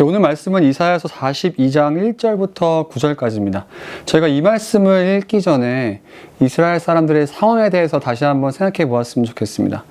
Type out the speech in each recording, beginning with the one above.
오늘 말씀은 이사야서 42장 1절부터 9절까지입니다. 저희가 이 말씀을 읽기 전에 이스라엘 사람들의 상황에 대해서 다시 한번 생각해 보았으면 좋겠습니다.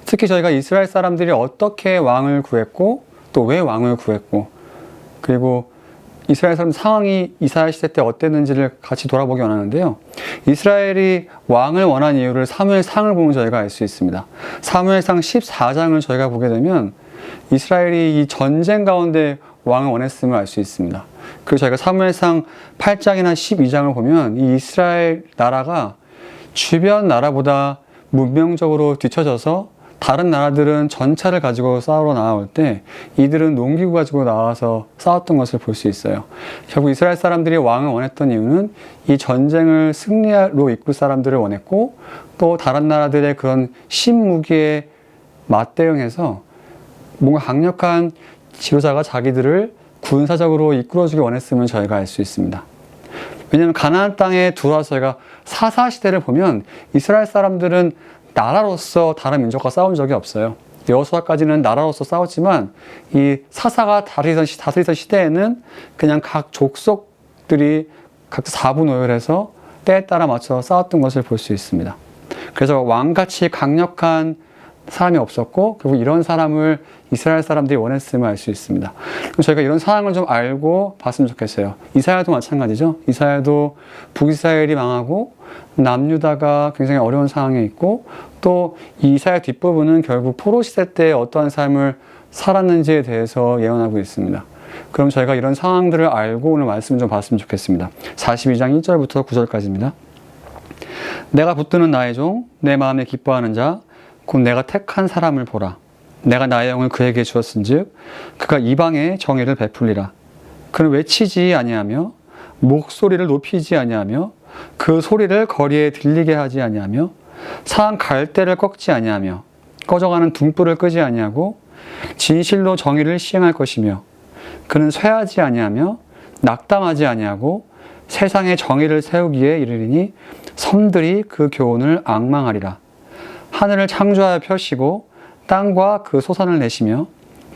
특히 저희가 이스라엘 사람들이 어떻게 왕을 구했고 또 왜 왕을 구했고 그리고 이스라엘 사람 상황이 이사야 시대 때 어땠는지를 같이 돌아보기 원하는데요. 이스라엘이 왕을 원한 이유를 사무엘상을 보면 저희가 알 수 있습니다. 사무엘상 14장을 저희가 보게 되면 이스라엘이 이 전쟁 가운데 왕을 원했음을 알 수 있습니다. 그리고 저희가 사무엘상 8장이나 12장을 보면 이 이스라엘 나라가 주변 나라보다 문명적으로 뒤처져서 다른 나라들은 전차를 가지고 싸우러 나올 때 이들은 농기구 가지고 나와서 싸웠던 것을 볼 수 있어요. 결국 이스라엘 사람들이 왕을 원했던 이유는 이 전쟁을 승리로 이끌 사람들을 원했고 또 다른 나라들의 그런 신무기에 맞대응해서 뭔가 강력한 지도자가 자기들을 군사적으로 이끌어주기 원했음을 저희가 알 수 있습니다. 왜냐하면 가나안 땅에 들어와서 저희가 사사시대를 보면 이스라엘 사람들은 나라로서 다른 민족과 싸운 적이 없어요. 여호수아까지는 나라로서 싸웠지만 이 사사가 다스리던 시대에는 그냥 각 족속들이 각자 사분오열해서 때에 따라 맞춰 싸웠던 것을 볼 수 있습니다. 그래서 왕같이 강력한 사람이 없었고 결국 이런 사람을 이스라엘 사람들이 원했음을 알 수 있습니다. 그럼 저희가 이런 상황을 좀 알고 봤으면 좋겠어요. 이사야도 마찬가지죠. 이사야도 북이스라엘이 망하고 남유다가 굉장히 어려운 상황에 있고 또 이사야 뒷부분은 결국 포로 시대 때 어떠한 삶을 살았는지에 대해서 예언하고 있습니다. 그럼 저희가 이런 상황들을 알고 오늘 말씀 좀 봤으면 좋겠습니다. 42장 1절부터 9절까지입니다. 내가 붙드는 나의 종, 내 마음에 기뻐하는 자, 곧 내가 택한 사람을 보라. 내가 나의 영을 그에게 주었은즉 그가 이방에 정의를 베풀리라. 그는 외치지 아니하며 목소리를 높이지 아니하며 그 소리를 거리에 들리게 하지 아니하며 상한 갈대를 꺾지 아니하며 꺼져가는 등불을 끄지 아니하고 진실로 정의를 시행할 것이며 그는 쇠하지 아니하며 낙담하지 아니하고 세상에 정의를 세우기에 이르리니 섬들이 그 교훈을 앙망하리라. 하늘을 창조하여 펴시고 땅과 그 소산을 내시며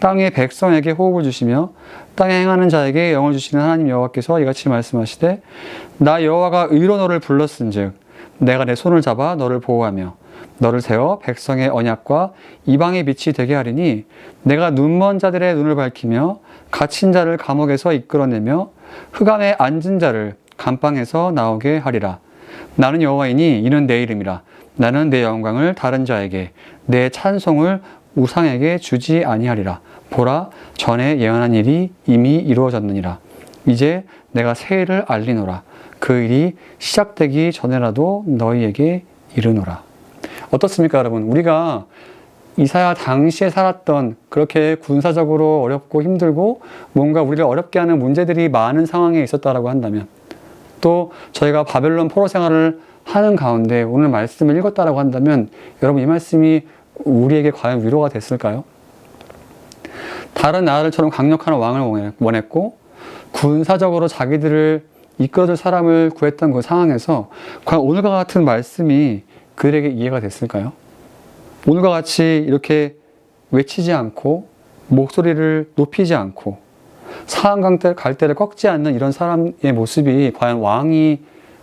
땅의 백성에게 호흡을 주시며 땅에 행하는 자에게 영을 주시는 하나님 여호와께서 이같이 말씀하시되 나 여호와가 의로 너를 불렀은즉 내가 내 손을 잡아 너를 보호하며 너를 세워 백성의 언약과 이방의 빛이 되게 하리니 내가 눈먼 자들의 눈을 밝히며 갇힌 자를 감옥에서 이끌어내며 흑암에 앉은 자를 감방에서 나오게 하리라. 나는 여호와이니 이는 내 이름이라. 나는 내 영광을 다른 자에게 내 찬송을 우상에게 주지 아니하리라. 보라, 전에 예언한 일이 이미 이루어졌느니라. 이제 내가 새 일을 알리노라. 그 일이 시작되기 전에라도 너희에게 이르노라. 어떻습니까, 여러분? 우리가 이사야 당시에 살았던 그렇게 군사적으로 어렵고 힘들고 뭔가 우리를 어렵게 하는 문제들이 많은 상황에 있었다라고 한다면 또 저희가 바벨론 포로 생활을 하는 가운데 오늘 말씀을 읽었다라고 한다면 여러분 이 말씀이 우리에게 과연 위로가 됐을까요? 다른 나라들처럼 강력한 왕을 원했고 군사적으로 자기들을 이끌어줄 사람을 구했던 그 상황에서 과연 오늘과 같은 말씀이 그들에게 이해가 됐을까요? 오늘과 같이 이렇게 외치지 않고 목소리를 높이지 않고 상한 갈대를 꺾지 않는 이런 사람의 모습이 과연 왕이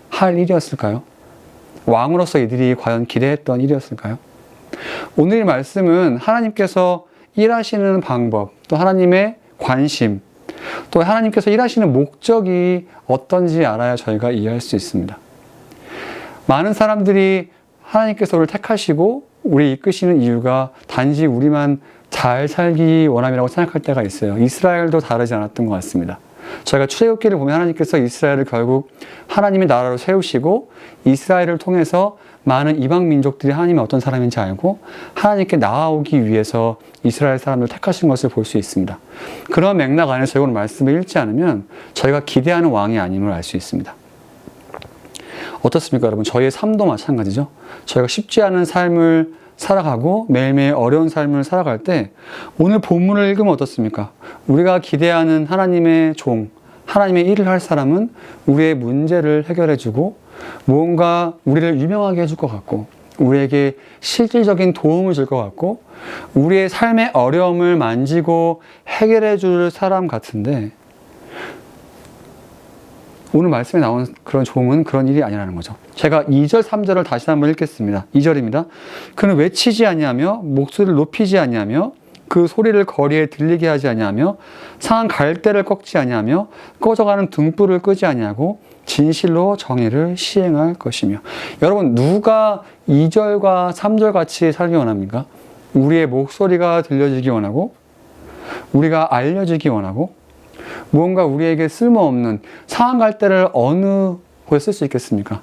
할 일이었을까요? 왕으로서 이들이 과연 기대했던 일이었을까요? 오늘 이 말씀은 하나님께서 일하시는 방법, 또 하나님의 관심, 또 하나님께서 일하시는 목적이 어떤지 알아야 저희가 이해할 수 있습니다. 많은 사람들이 하나님께서 우리를 택하시고 우리 이끄시는 이유가 단지 우리만 잘 살기 원함이라고 생각할 때가 있어요. 이스라엘도 다르지 않았던 것 같습니다. 저희가 출애굽기를 보면 하나님께서 이스라엘을 결국 하나님의 나라로 세우시고 이스라엘을 통해서 많은 이방 민족들이 하나님이 어떤 사람인지 알고 하나님께 나아오기 위해서 이스라엘 사람들을 택하신 것을 볼 수 있습니다. 그런 맥락 안에서 저희가 오늘 말씀을 읽지 않으면 저희가 기대하는 왕이 아님을 알 수 있습니다. 어떻습니까, 여러분? 저희의 삶도 마찬가지죠. 저희가 쉽지 않은 삶을 살아가고 매일매일 어려운 삶을 살아갈 때 오늘 본문을 읽으면 어떻습니까? 우리가 기대하는 하나님의 종, 하나님의 일을 할 사람은 우리의 문제를 해결해주고 무언가 우리를 유명하게 해줄 것 같고 우리에게 실질적인 도움을 줄 것 같고 우리의 삶의 어려움을 만지고 해결해 줄 사람 같은데 오늘 말씀에 나온 그런 종은 그런 일이 아니라는 거죠. 제가 2절, 3절을 다시 한번 읽겠습니다. 2절입니다. 그는 외치지 아니하며 목소리를 높이지 아니하며 그 소리를 거리에 들리게 하지 아니하며 상한 갈대를 꺾지 아니하며 꺼져가는 등불을 끄지 아니하고 진실로 정의를 시행할 것이며. 여러분, 누가 2절과 3절 같이 살기 원합니까? 우리의 목소리가 들려지기 원하고 우리가 알려지기 원하고 무언가 우리에게 쓸모없는 상한 갈대를 어느 곳에 쓸 수 있겠습니까?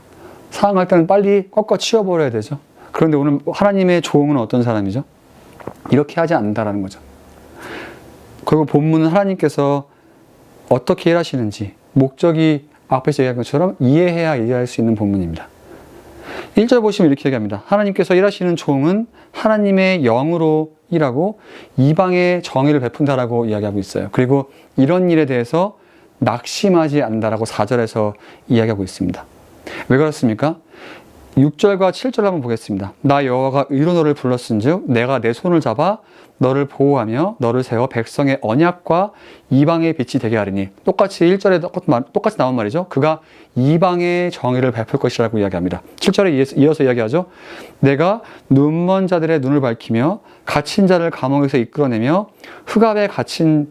상한 갈대는 빨리 꺾어 치워버려야 되죠. 그런데 오늘 하나님의 종은 어떤 사람이죠? 이렇게 하지 않는다라는 거죠. 그리고 본문은 하나님께서 어떻게 일하시는지 목적이 앞에서 얘기한 것처럼 이해해야 일할 수 있는 본문입니다. 1절 보시면 이렇게 얘기합니다. 하나님께서 일하시는 종은 하나님의 영으로 일하고 이방의 정의를 베푼다라고 이야기하고 있어요. 그리고 이런 일에 대해서 낙심하지 않는다라고 4절에서 이야기하고 있습니다. 왜 그렇습니까? 6절과 7절 한번 보겠습니다. 나 여호와가 의로 너를 불렀은즉 내가 내 손을 잡아 너를 보호하며 너를 세워 백성의 언약과 이방의 빛이 되게 하리니. 똑같이 1절에 똑같이 나온 말이죠. 그가 이방의 정의를 베풀 것이라고 이야기합니다. 7절에 이어서 이야기하죠. 내가 눈먼 자들의 눈을 밝히며 갇힌 자를 감옥에서 이끌어내며 흑암에 갇힌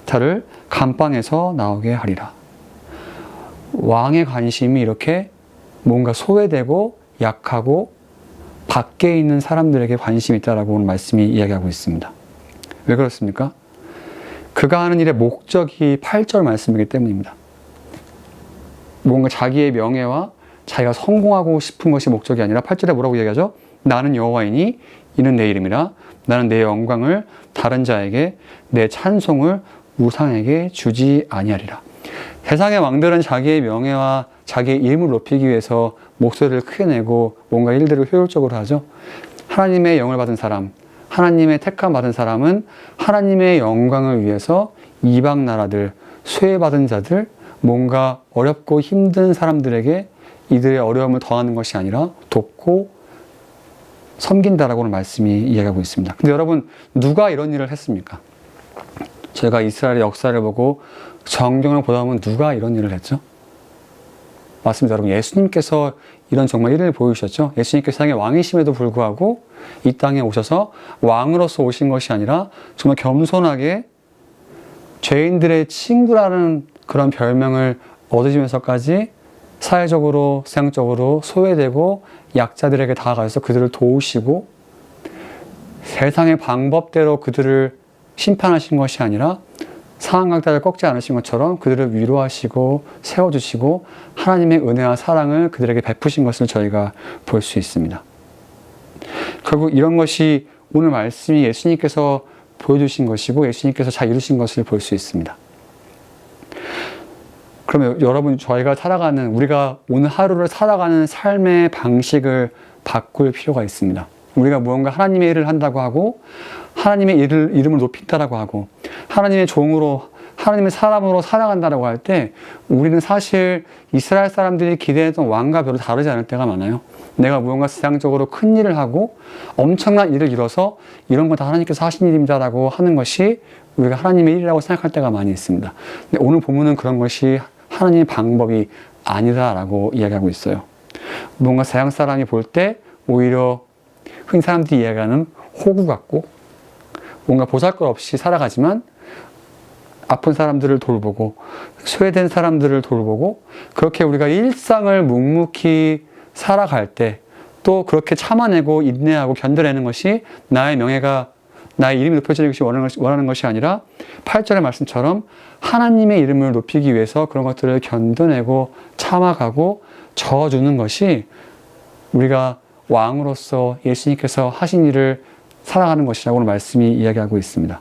자를 감방에서 나오게 하리라. 왕의 관심이 이렇게 뭔가 소외되고 약하고 밖에 있는 사람들에게 관심이 있다라고 오늘 말씀이 이야기하고 있습니다. 왜 그렇습니까? 그가 하는 일의 목적이 8절 말씀이기 때문입니다. 뭔가 자기의 명예와 자기가 성공하고 싶은 것이 목적이 아니라 8절에 뭐라고 이야기하죠? 나는 여호와이니 이는 내 이름이라. 나는 내 영광을 다른 자에게 내 찬송을 우상에게 주지 아니하리라. 세상의 왕들은 자기의 명예와 자기의 이름을 높이기 위해서 목소리를 크게 내고 뭔가 일들을 효율적으로 하죠. 하나님의 영을 받은 사람, 하나님의 택함 받은 사람은 하나님의 영광을 위해서 이방 나라들, 수혜받은 자들, 뭔가 어렵고 힘든 사람들에게 이들의 어려움을 더하는 것이 아니라 돕고 섬긴다라고는 말씀이 이야기하고 있습니다. 근데 여러분, 누가 이런 일을 했습니까? 제가 이스라엘의 역사를 보고 성경을 보다 보면 누가 이런 일을 했죠? 맞습니다. 여러분, 예수님께서 이런 정말 일을 보여주셨죠. 예수님께서 세상의 왕이심에도 불구하고 이 땅에 오셔서 왕으로서 오신 것이 아니라 정말 겸손하게 죄인들의 친구라는 그런 별명을 얻으시면서까지 사회적으로, 세상적으로 소외되고 약자들에게 다가가서 그들을 도우시고 세상의 방법대로 그들을 심판하신 것이 아니라 상한 갈대를 꺾지 않으신 것처럼 그들을 위로하시고 세워주시고 하나님의 은혜와 사랑을 그들에게 베푸신 것을 저희가 볼 수 있습니다. 결국 이런 것이 오늘 말씀이 예수님께서 보여주신 것이고 예수님께서 잘 이루신 것을 볼 수 있습니다. 그러면 여러분, 저희가 우리가 오늘 하루를 살아가는 삶의 방식을 바꿀 필요가 있습니다. 우리가 무언가 하나님의 일을 한다고 하고 하나님의 이름을 높인다라고 하고 하나님의 종으로 하나님의 사람으로 살아간다라고 할 때 우리는 사실 이스라엘 사람들이 기대했던 왕과 별로 다르지 않을 때가 많아요. 내가 무언가 세상적으로 큰 일을 하고 엄청난 일을 이뤄서 이런 거 다 하나님께서 하신 일입니다라고 하는 것이 우리가 하나님의 일이라고 생각할 때가 많이 있습니다. 근데 오늘 본문은 그런 것이 하나님의 방법이 아니다라고 이야기하고 있어요. 뭔가 세상 사람이 볼 때 오히려 흔히 사람들이 이야기하는 호구 같고 뭔가 보잘것없이 살아가지만 아픈 사람들을 돌보고 소외된 사람들을 돌보고 그렇게 우리가 일상을 묵묵히 살아갈 때 또 그렇게 참아내고 인내하고 견뎌내는 것이 나의 명예가 나의 이름이 높여지는 것이 원하는 것이 아니라 8절의 말씀처럼 하나님의 이름을 높이기 위해서 그런 것들을 견뎌내고 참아가고 저어주는 것이 우리가 왕으로서 예수님께서 하신 일을 살아가는 것이라고 오늘 말씀이 이야기하고 있습니다.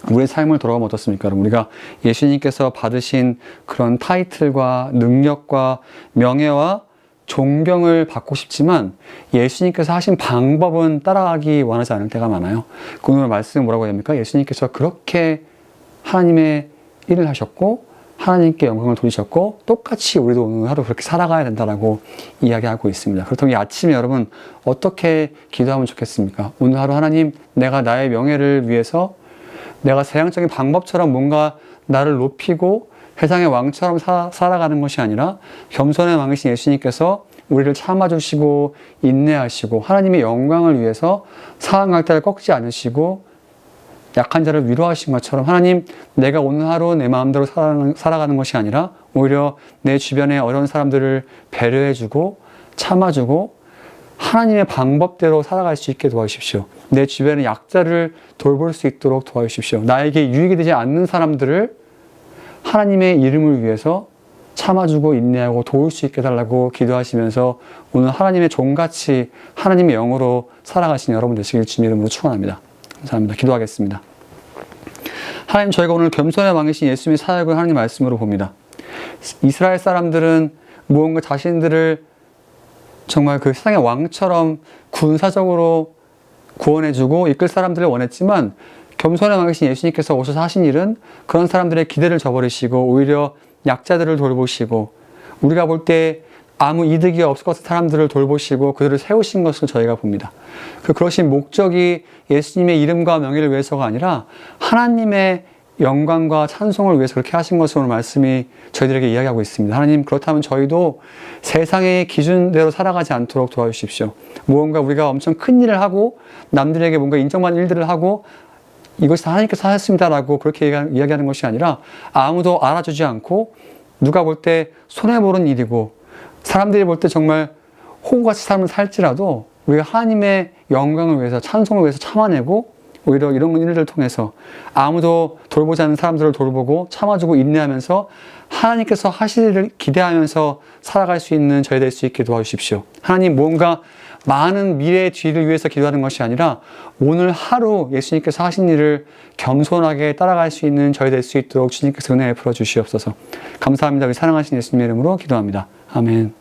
우리의 삶을 돌아보면 어떻습니까? 여러분, 우리가 예수님께서 받으신 그런 타이틀과 능력과 명예와 존경을 받고 싶지만 예수님께서 하신 방법은 따라가기 원하지 않을 때가 많아요. 오늘 말씀은 뭐라고 해야 됩니까? 예수님께서 그렇게 하나님의 일을 하셨고 하나님께 영광을 돌리셨고 똑같이 우리도 오늘 하루 그렇게 살아가야 된다라고 이야기하고 있습니다. 그렇다면 이 아침에 여러분 어떻게 기도하면 좋겠습니까? 오늘 하루 하나님, 내가 나의 명예를 위해서 내가 세상적인 방법처럼 뭔가 나를 높이고 세상의 왕처럼 살아가는 것이 아니라 겸손의 왕이신 예수님께서 우리를 참아주시고 인내하시고 하나님의 영광을 위해서 상한 갈대를 꺾지 않으시고 약한 자를 위로하신 것처럼 하나님, 내가 오늘 하루 내 마음대로 살아가는 것이 아니라 오히려 내 주변의 어려운 사람들을 배려해주고 참아주고 하나님의 방법대로 살아갈 수 있게 도와주십시오. 내 주변의 약자를 돌볼 수 있도록 도와주십시오. 나에게 유익이 되지 않는 사람들을 하나님의 이름을 위해서 참아주고 인내하고 도울 수 있게 해달라고 기도하시면서 오늘 하나님의 종같이 하나님의 영으로 살아가신 여러분 되시길 주님 이름으로 축원합니다. 감사합니다. 기도하겠습니다. 하나님, 저희가 오늘 겸손의 왕이신 예수님의 사역을 하나님 말씀으로 봅니다. 이스라엘 사람들은 무언가 자신들을 정말 그 세상의 왕처럼 군사적으로 구원해주고 이끌 사람들을 원했지만 겸손의 왕이신 예수님께서 오셔서 하신 일은 그런 사람들의 기대를 저버리시고 오히려 약자들을 돌보시고 우리가 볼 때 아무 이득이 없을 것 같은 사람들을 돌보시고 그들을 세우신 것을 저희가 봅니다. 그러신 목적이 예수님의 이름과 명예를 위해서가 아니라 하나님의 영광과 찬송을 위해서 그렇게 하신 것으로 오늘 말씀이 저희들에게 이야기하고 있습니다. 하나님, 그렇다면 저희도 세상의 기준대로 살아가지 않도록 도와주십시오. 무언가 우리가 엄청 큰 일을 하고 남들에게 뭔가 인정받는 일들을 하고 이것이 하나님께서 하셨습니다라고 그렇게 이야기하는 것이 아니라 아무도 알아주지 않고 누가 볼 때 손해보는 일이고 사람들이 볼 때 정말 호구같이 삶을 살지라도 우리가 하나님의 영광을 위해서 찬송을 위해서 참아내고 오히려 이런 일들을 통해서 아무도 돌보지 않는 사람들을 돌보고 참아주고 인내하면서 하나님께서 하실 일을 기대하면서 살아갈 수 있는 저희 될 수 있게 도와주십시오. 하나님, 뭔가 많은 미래의 뒤를 위해서 기도하는 것이 아니라 오늘 하루 예수님께서 하신 일을 겸손하게 따라갈 수 있는 저희 될 수 있도록 주님께서 은혜 베풀어 주시옵소서. 감사합니다. 우리 사랑하신 예수님의 이름으로 기도합니다. 아멘.